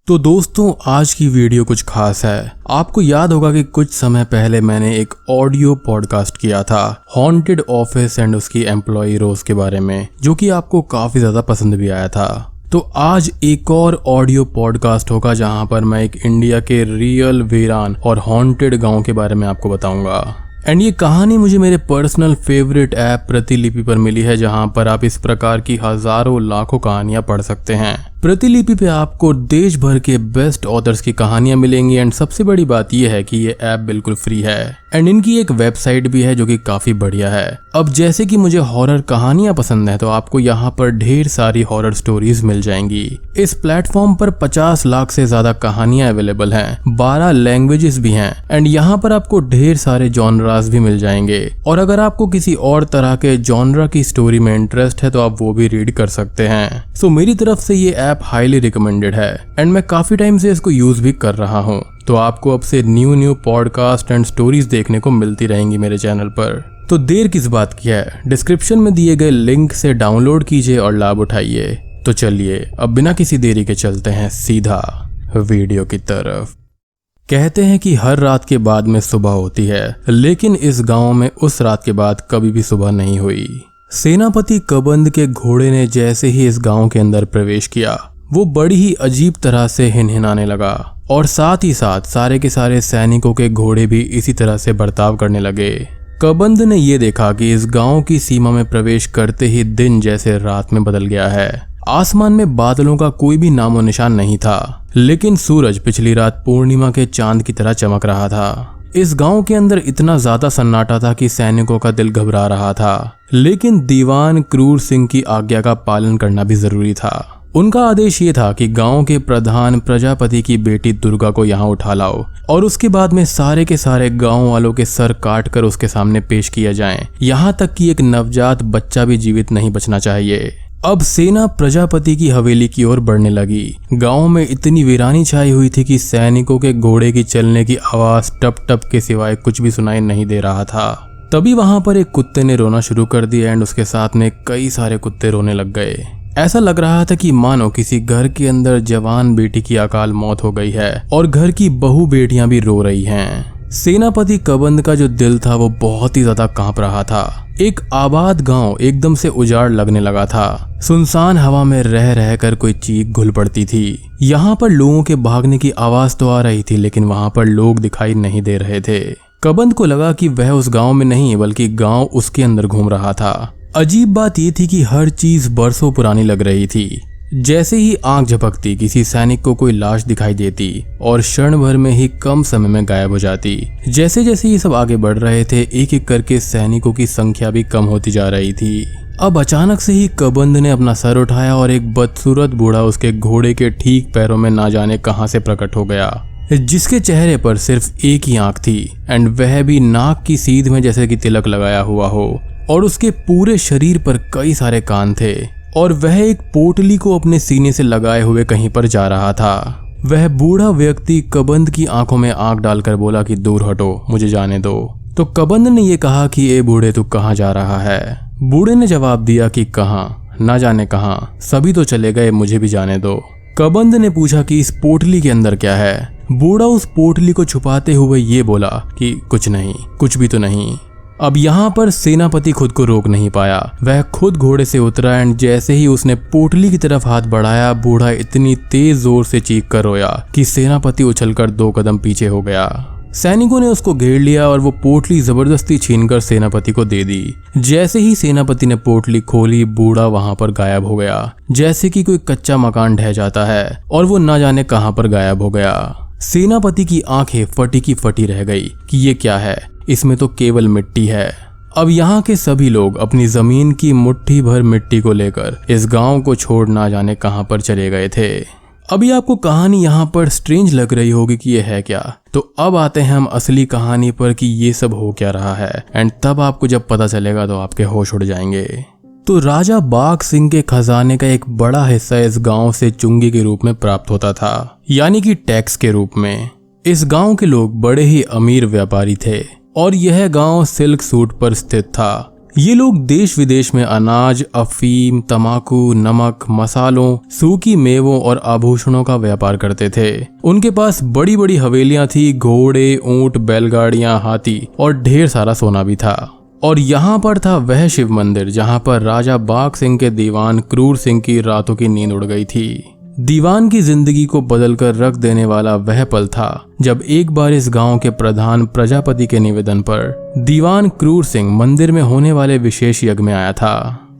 तो दोस्तों आज की वीडियो कुछ खास है। आपको याद होगा कि कुछ समय पहले मैंने एक ऑडियो पॉडकास्ट किया था हॉन्टेड ऑफिस एंड उसकी एम्प्लॉय रोज के बारे में, जो कि आपको काफी ज्यादा पसंद भी आया था। तो आज एक और ऑडियो पॉडकास्ट होगा जहां पर मैं एक इंडिया के रियल वीरान और हॉन्टेड गांव के बारे में आपको बताऊंगा। एंड ये कहानी मुझे मेरे पर्सनल फेवरेट ऐप प्रतिलिपि पर मिली है, जहां पर आप इस प्रकार की हजारों लाखों कहानियां पढ़ सकते हैं। प्रतिलिपि पे आपको देश भर के बेस्ट ऑथर्स की कहानियां मिलेंगी एंड सबसे बड़ी बात यह है कि ये ऐप बिल्कुल फ्री है एंड इनकी एक वेबसाइट भी है जो कि काफी बढ़िया है। अब जैसे कि मुझे हॉरर कहानियां पसंद है तो आपको यहाँ पर ढेर सारी हॉरर स्टोरीज मिल जाएंगी। इस प्लेटफॉर्म पर 50 लाख से ज्यादा कहानियां अवेलेबल हैं, 12 लैंग्वेजेस भी हैं एंड यहाँ पर आपको ढेर सारे जॉनरास भी मिल जाएंगे। और अगर आपको किसी और तरह के जॉनरा की स्टोरी में इंटरेस्ट है तो आप वो भी रीड कर सकते हैं। सो मेरी तरफ से ये ऐप हाईली रिकमेंडेड है एंड मैं काफी टाइम से इसको यूज भी कर रहा हूँ। तो आपको अब से न्यू पॉडकास्ट एंड स्टोरीज देखने को मिलती रहेंगी मेरे चैनल पर। तो देर किस बात की है, डिस्क्रिप्शन में दिए गए लिंक से डाउनलोड कीजिए और लाभ उठाइए। तो चलिए अब बिना किसी देरी के चलते हैं सीधा वीडियो की तरफ। कहते हैं कि हर रात के बाद में सुबह होती है, लेकिन इस गांव में उस रात के बाद कभी भी सुबह नहीं हुई। सेनापति कबंद के घोड़े ने जैसे ही इस गांव के अंदर प्रवेश किया, वो बड़ी ही अजीब तरह से हिनहिनाने लगा और साथ ही साथ सारे के सारे सैनिकों के घोड़े भी इसी तरह से बर्ताव करने लगे। कबंद ने ये देखा कि इस गांव की सीमा में प्रवेश करते ही दिन जैसे रात में बदल गया है। आसमान में बादलों का कोई भी नामो निशान नहीं था, लेकिन सूरज पिछली रात पूर्णिमा के चांद की तरह चमक रहा था। इस गांव के अंदर इतना ज्यादा सन्नाटा था कि सैनिकों का दिल घबरा रहा था, लेकिन दीवान क्रूर सिंह की आज्ञा का पालन करना भी जरूरी था। उनका आदेश ये था कि गांव के प्रधान प्रजापति की बेटी दुर्गा को यहाँ उठा लाओ और उसके बाद में सारे के सारे गांव वालों के सर काट कर उसके सामने पेश किया जाए, यहाँ तक कि एक नवजात बच्चा भी जीवित नहीं बचना चाहिए। अब सेना प्रजापति की हवेली की ओर बढ़ने लगी। गांव में इतनी वीरानी छाई हुई थी कि सैनिकों के घोड़े की चलने की आवाज टप टप के सिवाय कुछ भी सुनाई नहीं दे रहा था। तभी वहां पर एक कुत्ते ने रोना शुरू कर दिया एंड उसके साथ में कई सारे कुत्ते रोने लग गए। ऐसा लग रहा था कि मानो किसी घर के अंदर जवान बेटी की अकाल मौत हो गई है और घर की बहू बेटियां भी रो रही हैं। सेनापति कबंद का जो दिल था वो बहुत ही ज्यादा कांप रहा था। एक आबाद गांव एकदम से उजाड़ लगने लगा था। सुनसान हवा में रह रहकर कोई चीख घुल पड़ती थी। यहाँ पर लोगों के भागने की आवाज तो आ रही थी, लेकिन वहां पर लोग दिखाई नहीं दे रहे थे। कबंद को लगा कि वह उस गांव में नहीं बल्कि गांव उसके अंदर घूम रहा था। अजीब बात यह थी कि हर चीज बरसों पुरानी लग रही थी। जैसे ही आंख झपकती किसी सैनिक को कोई लाश दिखाई देती और क्षण भर में ही कम समय में गायब हो जाती। जैसे जैसे ये सब आगे बढ़ रहे थे, एक एक करके सैनिकों की संख्या भी कम होती जा रही थी। अब अचानक से ही कबंद ने अपना सर उठाया और एक बदसूरत बूढ़ा उसके घोड़े के ठीक पैरों में ना जाने कहां से प्रकट हो गया, जिसके चेहरे पर सिर्फ एक ही आंख थी एंड वह भी नाक की सीध में जैसे कि तिलक लगाया हुआ हो, और उसके पूरे शरीर पर कई सारे कान थे और वह एक पोटली को अपने सीने से लगाए हुए कहीं पर जा रहा था। वह बूढ़ा व्यक्ति कबंद की आंखों में आंख डालकर बोला कि दूर हटो, मुझे जाने दो। तो कबंद ने यह कहा कि ए बूढ़े, तू कहाँ जा रहा है? बूढ़े ने जवाब दिया कि कहाँ, ना जाने कहाँ, सभी तो चले गए, मुझे भी जाने दो। कबंद ने पूछा कि इस पोटली के अंदर क्या है? बूढ़ा उस पोटली को छुपाते हुए ये बोला कि कुछ नहीं, कुछ भी तो नहीं। अब यहाँ पर सेनापति खुद को रोक नहीं पाया। वह खुद घोड़े से उतरा एंड जैसे ही उसने पोटली की तरफ हाथ बढ़ाया, बूढ़ा इतनी तेज जोर से चीख कर रोया कि सेनापति उछलकर 2 कदम पीछे हो गया। सैनिकों ने उसको घेर लिया और वो पोटली जबरदस्ती छीनकर सेनापति को दे दी। जैसे ही सेनापति ने पोटली खोली, बूढ़ा वहां पर गायब हो गया, जैसे कि कोई कच्चा मकान ढह जाता है और वो ना जाने कहां पर गायब हो गया। सेनापति की आंखें फटी की फटी रह गई कि ये क्या है, इसमें तो केवल मिट्टी है। अब यहाँ के सभी लोग अपनी जमीन की मुट्ठी भर मिट्टी को लेकर इस गांव को छोड़ ना जाने कहां पर चले गए थे। अभी आपको कहानी यहाँ पर स्ट्रेंज लग रही होगी कि ये है क्या, तो अब आते हैं हम असली कहानी पर कि ये सब हो क्या रहा है एंड तब आपको जब पता चलेगा तो आपके होश उड़ जाएंगे। तो राजा बाघ सिंह के खजाने का एक बड़ा हिस्सा इस गांव से चुंगी के रूप में प्राप्त होता था, यानी कि टैक्स के रूप में। इस गांव के लोग बड़े ही अमीर व्यापारी थे और यह गांव सिल्क सूट पर स्थित था। ये लोग देश विदेश में अनाज, अफीम, तंबाकू, नमक, मसालों, सूखी मेवों और आभूषणों का व्यापार करते थे। उनके पास बड़ी बड़ी हवेलियां थी, घोड़े, ऊंट, बैलगाड़ियां, हाथी और ढेर सारा सोना भी था। और यहाँ पर था वह शिव मंदिर जहाँ पर राजा बाघ सिंह के दीवान क्रूर सिंह की रातों की नींद उड़ गई थी। दीवान की जिंदगी को बदल कर रख देने वाला वह पल था जब एक बार इस गांव के प्रधान प्रजापति के निवेदन पर दीवान क्रूर सिंह मंदिर में होने वाले विशेष यज्ञ में आया था।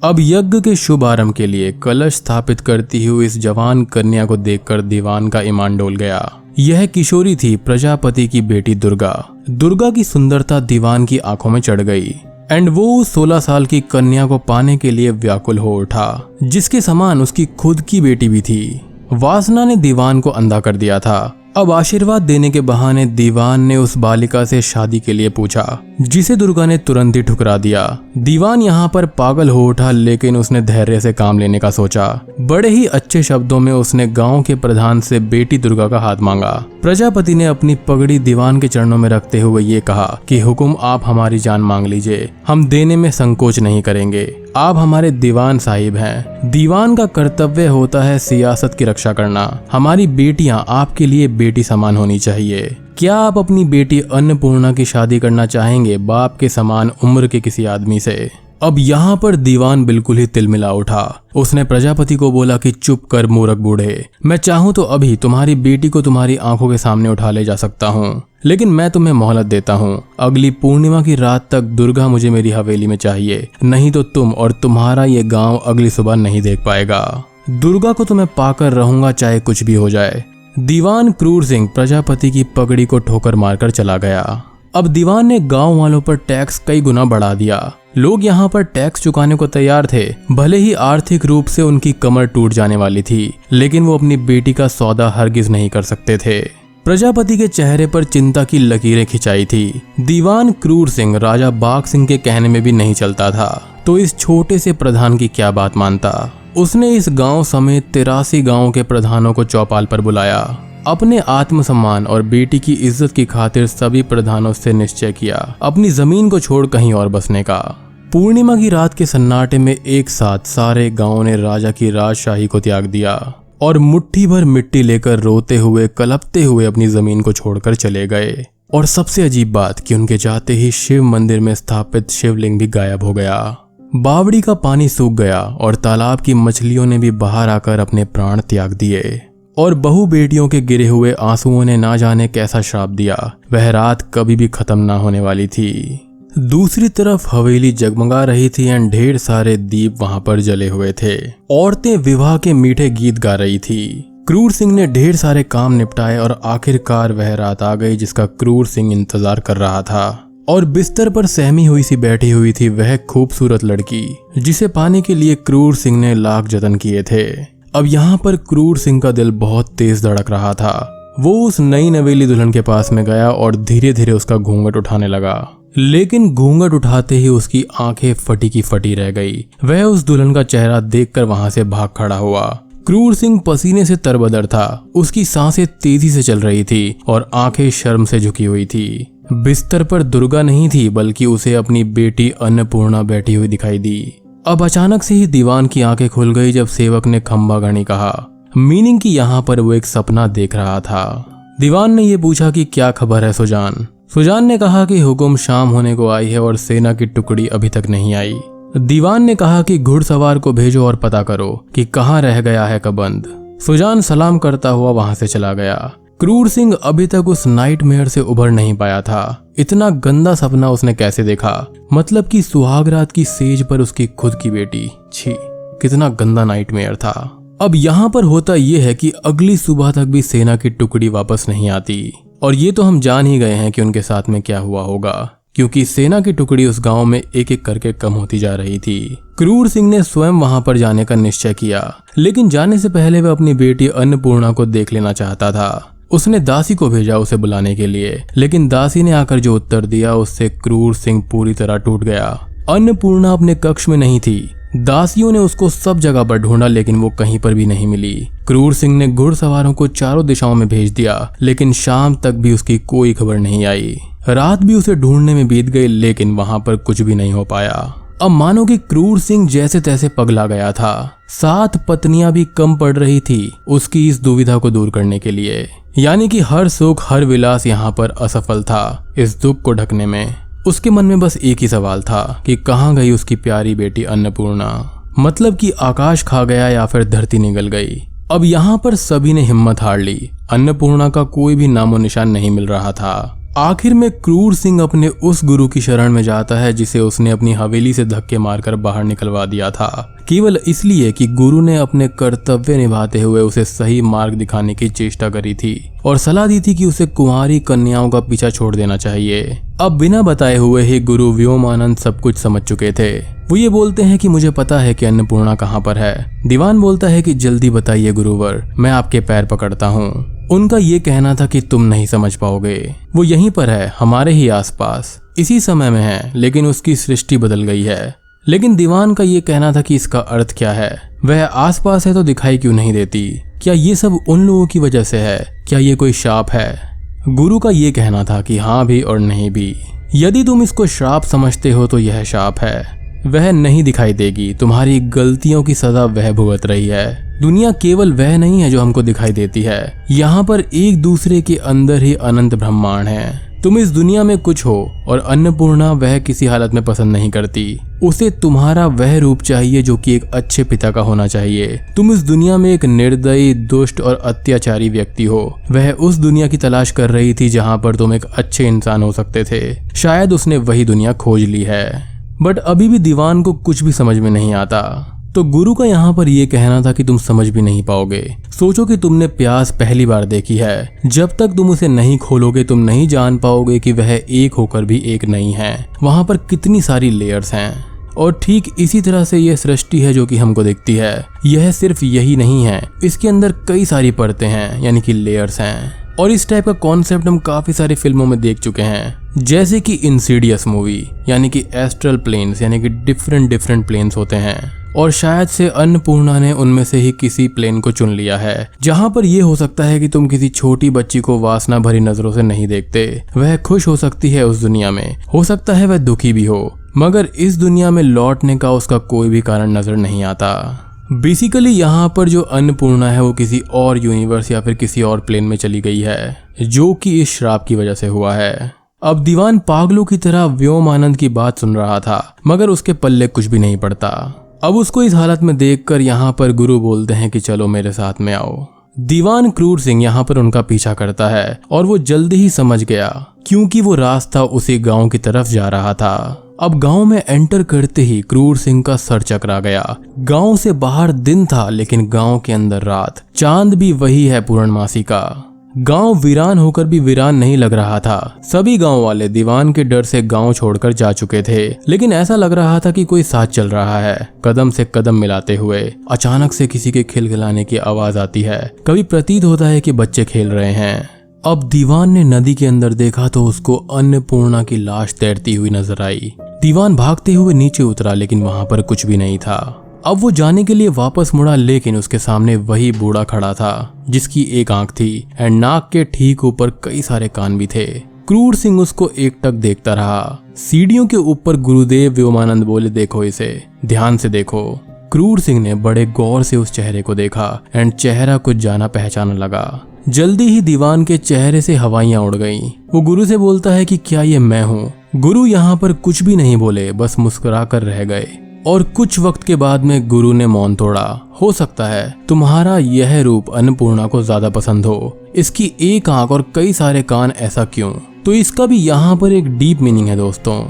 अब यज्ञ के शुभ आरंभ के लिए कलश स्थापित करती हुई इस जवान कन्या को देखकर दीवान का ईमान डोल गया। यह किशोरी थी प्रजापति की बेटी दुर्गा। दुर्गा की सुंदरता दीवान की आंखों में चढ़ गई एंड वो 16 साल की कन्या को पाने के लिए व्याकुल हो उठा, जिसके समान उसकी खुद की बेटी भी थी। वासना ने दीवान को अंधा कर दिया था। अब आशीर्वाद देने के बहाने दीवान ने उस बालिका से शादी के लिए पूछा, जिसे दुर्गा ने तुरंत ही ठुकरा दिया। दीवान यहाँ पर पागल हो उठा, लेकिन उसने धैर्य से काम लेने का सोचा। बड़े ही अच्छे शब्दों में उसने गांव के प्रधान से बेटी दुर्गा का हाथ मांगा। प्रजापति ने अपनी पगड़ी दीवान के चरणों में रखते हुए ये कहा कि हुकुम, आप हमारी जान मांग लीजिए, हम देने में संकोच नहीं करेंगे। आप हमारे दीवान साहिब हैं। दीवान का कर्तव्य होता है सियासत की रक्षा करना। हमारी बेटियां आपके लिए बेटी समान होनी चाहिए। क्या आप अपनी बेटी अन्नपूर्णा की शादी करना चाहेंगे बाप के समान उम्र के किसी आदमी से? अब यहाँ पर दीवान बिल्कुल ही तिलमिला उठा। उसने प्रजापति को बोला कि चुप कर मूर्ख बूढ़े, मैं चाहूँ तो अभी तुम्हारी बेटी को तुम्हारी आंखों के सामने उठा ले जा सकता हूँ, लेकिन मैं तुम्हें मोहलत देता हूँ। अगली पूर्णिमा की रात तक दुर्गा मुझे मेरी हवेली में चाहिए, नहीं तो तुम और तुम्हारा ये गांव अगली सुबह नहीं देख पाएगा। दुर्गा को तुम्हें पाकर रहूंगा, चाहे कुछ भी हो जाए। दीवान क्रूर सिंह प्रजापति की पगड़ी को ठोकर मारकर चला गया। अब दीवान ने गांव वालों पर टैक्स कई गुना बढ़ा दिया। लोग यहाँ पर टैक्स चुकाने को तैयार थे, भले ही आर्थिक रूप से उनकी कमर टूट जाने वाली थी, लेकिन वो अपनी बेटी का सौदा हरगिज नहीं कर सकते थे। प्रजापति के चेहरे पर चिंता की लकीरें खिंचाई थी। दीवान क्रूर सिंह राजा बाघ सिंह के कहने में भी नहीं चलता था, तो इस छोटे से प्रधान की क्या बात मानता। उसने इस गांव समेत 83 गांवों के प्रधानों को चौपाल पर बुलाया। अपने आत्मसम्मान और बेटी की इज्जत की खातिर सभी प्रधानों से निश्चय किया अपनी जमीन को छोड़ कहीं और बसने का। पूर्णिमा की रात के सन्नाटे में एक साथ सारे गांवों ने राजा की राजशाही को त्याग दिया और मुट्ठी भर मिट्टी लेकर रोते हुए कलपते हुए अपनी जमीन को छोड़कर चले गए। और सबसे अजीब बात कि उनके जाते ही शिव मंदिर में स्थापित शिवलिंग भी गायब हो गया। बावड़ी का पानी सूख गया और तालाब की मछलियों ने भी बाहर आकर अपने प्राण त्याग दिए। और बहु बेटियों के गिरे हुए आंसुओं ने ना जाने कैसा श्राप दिया। वह रात कभी भी खत्म ना होने वाली थी। दूसरी तरफ हवेली जगमगा रही थी एंड ढेर सारे दीप वहां पर जले हुए थे। औरतें विवाह के मीठे गीत गा रही थी। क्रूर सिंह ने ढेर सारे काम निपटाए और आखिरकार वह रात आ गई जिसका क्रूर सिंह इंतजार कर रहा था। और बिस्तर पर सहमी हुई सी बैठी हुई थी वह खूबसूरत लड़की, जिसे पाने के लिए क्रूर सिंह ने लाख जतन किए थे। अब यहाँ पर क्रूर सिंह का दिल बहुत तेज धड़क रहा था। वो उस नई नवेली दुल्हन के पास में गया और धीरे धीरे उसका घूंघट उठाने लगा, लेकिन घूंघट उठाते ही उसकी आंखें फटी की फटी रह गई। वह उस दुल्हन का चेहरा देखकर वहां से भाग खड़ा हुआ। क्रूर सिंह पसीने से तरबदर था। उसकी सांसें तेजी से चल रही थी और आंखें शर्म से झुकी हुई थी। बिस्तर पर दुर्गा नहीं थी, बल्कि उसे अपनी बेटी अन्नपूर्णा बैठी हुई दिखाई दी। अब अचानक से ही दीवान की आंखें खुल गई जब सेवक ने खंबा गणी कहा, मीनिंग कि यहाँ पर वो एक सपना देख रहा था। दीवान ने ये पूछा कि क्या खबर है सुजान। सुजान ने कहा कि हुकुम शाम होने को आई है और सेना की टुकड़ी अभी तक नहीं आई। दीवान ने कहा कि घुड़सवार को भेजो और पता करो कि कहाँ रह गया है कबंद। सुजान सलाम करता हुआ वहां से चला गया। क्रूर सिंह अभी तक उस नाइटमेयर से उभर नहीं पाया था। इतना गंदा सपना उसने कैसे देखा, मतलब कि सुहागरात की सेज पर उसकी खुद की बेटी। छी, कितना गंदा नाइटमेयर था। अब यहाँ पर होता यह है कि अगली सुबह तक भी सेना की टुकड़ी वापस नहीं आती, और ये तो हम जान ही गए हैं कि उनके साथ में क्या हुआ होगा, क्योंकि सेना की टुकड़ी उस गांव में एक एक करके कम होती जा रही थी। क्रूर सिंह ने स्वयं वहां पर जाने का निश्चय किया, लेकिन जाने से पहले वह अपनी बेटी अन्नपूर्णा को देख लेना चाहता था। उसने दासी को भेजा उसे बुलाने के लिए, लेकिन दासी ने आकर जो उत्तर दिया उससे क्रूर सिंह पूरी तरह टूट गया। अन्नपूर्णा अपने कक्ष में नहीं थी। दासियों ने उसको सब जगह पर ढूंढा, लेकिन वो कहीं पर भी नहीं मिली। क्रूर सिंह ने घुड़सवारों को चारों दिशाओं में भेज दिया, लेकिन शाम तक भी उसकी कोई खबर नहीं आई। रात भी उसे ढूंढने में बीत गई, लेकिन वहां पर कुछ भी नहीं हो पाया। अब मानो कि क्रूर सिंह जैसे तैसे पगला गया था। 7 पत्नियां भी कम पड़ रही थी उसकी इस दुविधा को दूर करने के लिए। यानी कि हर सुख हर विलास यहाँ पर असफल था इस दुख को ढकने में। उसके मन में बस एक ही सवाल था कि कहाँ गई उसकी प्यारी बेटी अन्नपूर्णा। मतलब कि आकाश खा गया या फिर धरती निगल गई। अब यहाँ पर सभी ने हिम्मत हार ली। अन्नपूर्णा का कोई भी नामो निशान नहीं मिल रहा था। आखिर में क्रूर सिंह अपने उस गुरु की शरण में जाता है जिसे उसने अपनी हवेली से धक्के मारकर बाहर निकलवा दिया था, केवल इसलिए कि गुरु ने अपने कर्तव्य निभाते हुए उसे सही मार्ग दिखाने की चेष्टा करी थी और सलाह दी थी कि उसे कुंवारी कन्याओं का पीछा छोड़ देना चाहिए। अब बिना बताए हुए ही गुरु व्योमानंद सब कुछ समझ चुके थे। वो ये बोलते हैं कि मुझे पता है कि अन्नपूर्णा कहाँ पर है। दीवान बोलता है कि जल्दी बताइए गुरुवर, मैं आपके पैर पकड़ता हूँ। उनका ये कहना था कि तुम नहीं समझ पाओगे, वो यहीं पर है, हमारे ही आसपास, इसी समय में है, लेकिन उसकी सृष्टि बदल गई है। लेकिन दीवान का ये कहना था कि इसका अर्थ क्या है, वह आसपास है तो दिखाई क्यों नहीं देती? क्या ये सब उन लोगों की वजह से है? क्या ये कोई श्राप है? गुरु का ये कहना था कि हाँ भी और नहीं भी। यदि तुम इसको श्राप समझते हो तो यह श्राप है। वह नहीं दिखाई देगी, तुम्हारी गलतियों की सजा वह भुगत रही है। दुनिया केवल वह नहीं है जो हमको दिखाई देती है, यहाँ पर एक दूसरे के अंदर ही अनंत ब्रह्मांड है। तुम इस दुनिया में कुछ हो और अन्नपूर्णा वह किसी हालत में पसंद नहीं करती। उसे तुम्हारा वह रूप चाहिए जो कि एक अच्छे पिता का होना चाहिए। तुम इस दुनिया में एक निर्दयी, दुष्ट और अत्याचारी व्यक्ति हो। वह उस दुनिया की तलाश कर रही थी जहाँ पर तुम एक अच्छे इंसान हो सकते थे। शायद उसने वही दुनिया खोज ली है, बट अभी भी दीवान को कुछ भी समझ में नहीं आता। तो गुरु का यहाँ पर यह कहना था कि तुम समझ भी नहीं पाओगे। सोचो कि तुमने प्यास पहली बार देखी है, जब तक तुम उसे नहीं खोलोगे तुम नहीं जान पाओगे कि वह एक होकर भी एक नहीं है। वहां पर कितनी सारी लेयर्स हैं। और ठीक इसी तरह से यह सृष्टि है जो कि हमको दिखती है। यह सिर्फ यही नहीं है, इसके अंदर कई सारी परतें हैं, यानी कि लेयर्स हैं। और इस टाइप का कॉन्सेप्ट हम काफी सारी फिल्मों में देख चुके हैं, जैसे कि इंसीडियस मूवी, यानी कि एस्ट्रल प्लेन्स, यानी कि डिफरेंट प्लेन्स होते हैं। और शायद से अन्नपूर्णा ने उनमें से ही किसी प्लेन को चुन लिया है, जहां पर यह हो सकता है कि तुम किसी छोटी बच्ची को वासना भरी नजरों से नहीं देखते। वह खुश हो सकती है उस दुनिया में, हो सकता है वह दुखी भी हो, मगर इस दुनिया में लौटने का उसका कोई भी कारण नजर नहीं आता। बेसिकली यहाँ पर जो अन्नपूर्णा है वो किसी और यूनिवर्स या फिर किसी और प्लेन में चली गई है, जो कि इस श्राप की वजह से हुआ है। अब दीवान पागलों की तरह व्योमानंद की बात सुन रहा था, मगर उसके पल्ले कुछ भी नहीं पड़ता। अब उसको इस हालत में देखकर यहाँ पर गुरु बोलते हैं कि चलो मेरे साथ में आओ। दीवान क्रूर सिंह यहाँ पर उनका पीछा करता है और वो जल्दी ही समझ गया, क्योंकि वो रास्ता उसी गांव की तरफ जा रहा था। अब गांव में एंटर करते ही क्रूर सिंह का सर चकरा गया। गांव से बाहर दिन था, लेकिन गांव के अंदर रात। चांद भी वही है पूर्णमासी का। गांव वीरान होकर भी वीरान नहीं लग रहा था। सभी गांव वाले दीवान के डर से गांव छोड़कर जा चुके थे, लेकिन ऐसा लग रहा था कि कोई साथ चल रहा है। कदम से कदम मिलाते हुए अचानक से किसी के खिलखिलाने की आवाज आती है। कभी प्रतीत होता है कि बच्चे खेल रहे हैं। अब दीवान ने नदी के अंदर देखा तो उसको अन्नपूर्णा की लाश तैरती हुई नजर आई। दीवान भागते हुए नीचे उतरा, लेकिन वहां पर कुछ भी नहीं था। अब वो जाने के लिए वापस मुड़ा, लेकिन उसके सामने वही बूढ़ा खड़ा था जिसकी एक आंख थी एंड नाक के ठीक ऊपर कई सारे कान भी थे। क्रूर सिंह उसको एकटक देखता रहा। सीढ़ियों के ऊपर गुरुदेव व्योमानंद बोले, देखो इसे, ध्यान से देखो। क्रूर सिंह ने बड़े गौर से उस चेहरे को देखा एंड चेहरा कुछ जाना पहचाना लगा। जल्दी ही दीवान के चेहरे से हवाइयां उड़ गईं। वो गुरु से बोलता है कि क्या ये मैं हूँ? गुरु यहाँ पर कुछ भी नहीं बोले, बस मुस्कुरा कर रह गए। और कुछ वक्त के बाद में गुरु ने मौन तोड़ा। हो सकता है तुम्हारा यह रूप अन्नपूर्णा को ज्यादा पसंद हो। इसकी एक आंख और कई सारे कान, ऐसा क्यों? तो इसका भी यहाँ पर एक डीप मीनिंग है दोस्तों।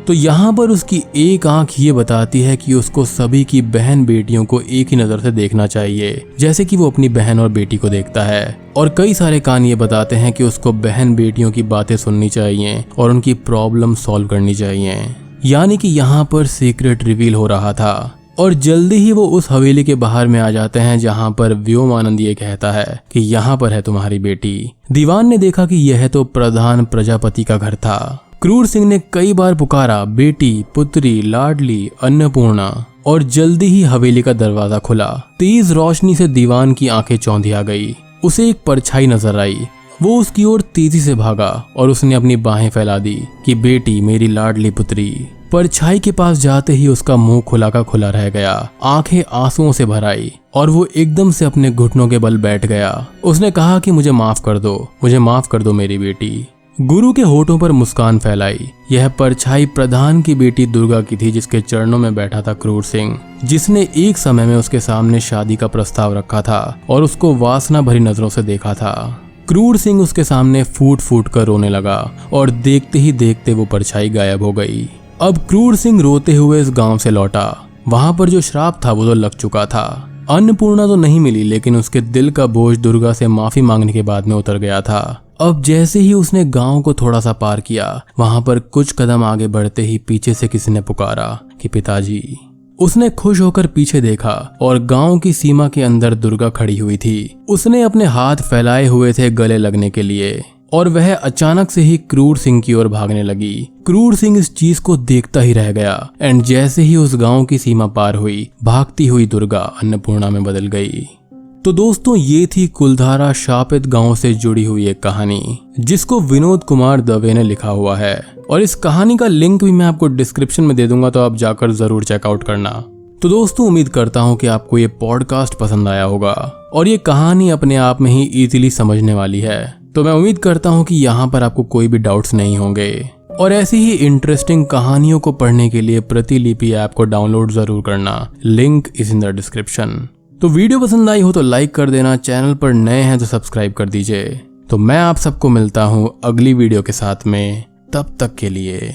तो यहाँ पर उसकी एक आंख ये बताती है कि उसको सभी की बहन बेटियों को एक ही नजर से देखना चाहिए, जैसे कि वो अपनी बहन और बेटी को देखता है। और कई सारे कान ये बताते हैं कि उसको बहन बेटियों की बातें सुननी चाहिए और उनकी प्रॉब्लम सॉल्व करनी चाहिए। यानी कि यहाँ पर सीक्रेट रिवील हो रहा था। और जल्दी ही वो उस हवेली के बाहर में आ जाते हैं, जहाँ पर व्योमानंद ये कहता है कि यहाँ पर है तुम्हारी बेटी। दीवान ने देखा कि यह तो प्रधान प्रजापति का घर था। क्रूर सिंह ने कई बार पुकारा, बेटी, पुत्री, लाडली, अन्नपूर्णा, और जल्दी ही हवेली का दरवाजा खुला। तेज रोशनी से दीवान की आंखें चौंधिया गई। उसे एक परछाई नजर आई। वो उसकी ओर तेजी से भागा और उसने अपनी बाहें फैला दी कि बेटी, मेरी लाडली पुत्री। परछाई के पास जाते ही उसका मुंह खुला का खुला रह गया, आंखें आंसुओं से भर आई और वो एकदम से अपने घुटनों के बल बैठ गया। उसने कहा कि मुझे माफ कर दो, मुझे माफ कर दो मेरी बेटी। गुरु के होठों पर मुस्कान फैलाई। यह परछाई प्रधान की बेटी दुर्गा की थी, जिसके चरणों में बैठा था क्रूर सिंह, जिसने एक समय में उसके सामने शादी का प्रस्ताव रखा था और उसको वासना भरी नजरों से देखा था। क्रूर सिंह उसके सामने फूट फूट कर रोने लगा और देखते ही देखते वो परछाई गायब हो गई। अब क्रूर सिंह रोते हुए इस गांव से लौटा। वहां पर जो श्राप था वो तो लग चुका था। अन्नपूर्णा तो नहीं मिली, लेकिन उसके दिल का बोझ दुर्गा से माफी मांगने के बाद में उतर गया था। अब जैसे ही उसने गांव को थोड़ा सा पार किया, वहां पर कुछ कदम आगे बढ़ते ही पीछे से किसी ने पुकारा कि पिताजी। उसने खुश होकर पीछे देखा और गांव की सीमा के अंदर दुर्गा खड़ी हुई थी। उसने अपने हाथ फैलाए हुए थे गले लगने के लिए और वह अचानक से ही क्रूर सिंह की ओर भागने लगी। क्रूर सिंह इस चीज को देखता ही रह गया एंड जैसे ही उस गांव की सीमा पार हुई, भागती हुई दुर्गा अन्नपूर्णा में बदल गई। तो दोस्तों, ये थी कुलधारा शापित गांव से जुड़ी हुई एक कहानी, जिसको विनोद कुमार दवे ने लिखा हुआ है और इस कहानी का लिंक भी मैं आपको डिस्क्रिप्शन में दे दूंगा, तो आप जाकर जरूर चेकआउट करना। तो दोस्तों, उम्मीद करता हूँ कि आपको ये पॉडकास्ट पसंद आया होगा और ये कहानी अपने आप में ही इजीली समझने वाली है। तो मैं उम्मीद करता हूँ कि यहाँ पर आपको कोई भी डाउट्स नहीं होंगे और ऐसी ही इंटरेस्टिंग कहानियों को पढ़ने के लिए प्रतिलिपि ऐप को डाउनलोड जरूर करना। Link is in the description. तो वीडियो पसंद आई हो तो लाइक कर देना, चैनल पर नए हैं तो सब्सक्राइब कर दीजिए। तो मैं आप सबको मिलता हूँ अगली वीडियो के साथ में, तब तक के लिए।